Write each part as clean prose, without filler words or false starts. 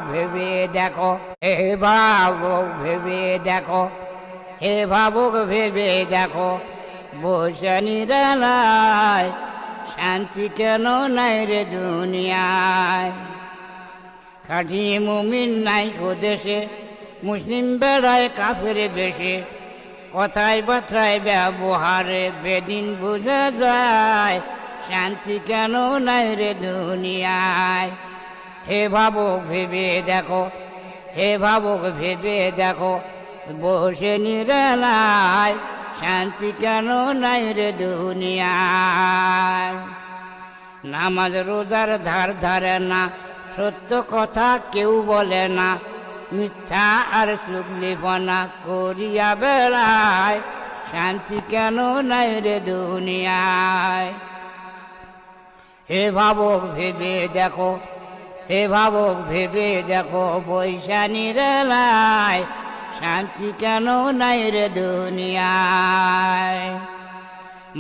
ভেবে দেখো, হে ভাবুক ভেবে দেখো, হে ভাবুক ভেবে দেখো, বসে নিরালায় শান্তি কেন নাই রে দুনিয়ায়। খাঁটি মুমিন নাই কো দেশে, মুসলিম বেড়ায় কাফের বেশে, কথায় বার্তায় ব্যবহারে বেদিন বোঝা যায় শান্তি কেন নাই রে দুনিয়ায়। হে ভাবুক ভেবে দেখো, হে ভাবুক ভেবে দেখো, বসে নিরালায় শান্তি কেন নাই রে দুনিয়ায়। নামাজ রোজার ধার ধারে না, সত্য কথা কেউ বলে না, মিথ্যা আর চুগলিপনা করিয়া বেড়ায় শান্তি কেন নাই রে দুনিয়ায়। হে ভাবুক ভেবে দেখো, হে ভাবুক ভেবে দেখো, বৈশা নিরালায় শান্তি কেন নাই রে দুনিয়ায়।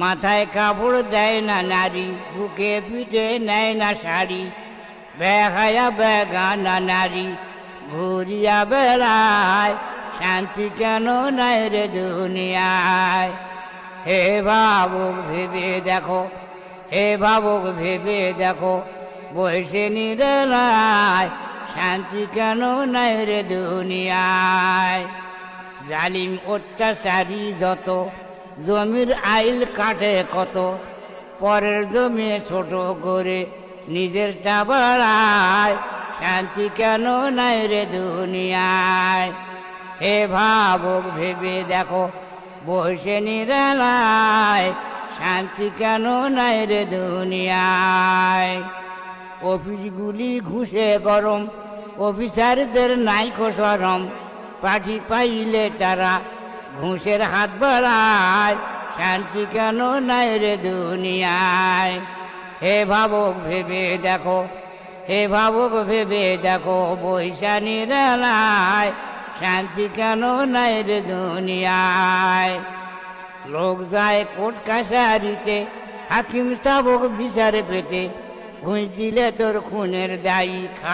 মাথায় কাপড় দেয় না নারী, বুকে পিঠে নেয় না শাড়ি, বেহায়া বেগানা নারী ঘুরিয়া বেড়ায় শান্তি কেন নাই রে দুনিয়ায়। হে ভাবুক ভেবে দেখো, হে ভাবুক ভেবে দেখো, বসে নিরালায় শান্তি কেন নাই রে দুনিয়ায়। জালিম অত্যাচারী যত, জমির আইল কাটে কত, পরের জমি ছোট করে নিজেরটা বাড়ায় শান্তি কেন নাই রে দুনিয়ায়। হে ভাবুক ভেবে দেখো, বসে নিরালায় শান্তি কেন নাই রে দুনিয়ায়। অফিসগুলি ঘুষে গরম, অফিসারদের নাই শরম, পাঠি পাইলে তারা ঘুষের হাত বাড়ায় শান্তি কেন নাই রে দুনিয়ায়। হে ভাবুক ভেবে দেখো, হে ভাবুক ভেবে দেখো, বৈশা নিরালায় শান্তি কেন নাই রে দুনিয়ায়। লোক যায় কোর্ট কাছারিতে, হাকিম চাবুক বিচার পেতে, ঘুষ দিলে তোর খুনের দায়ী।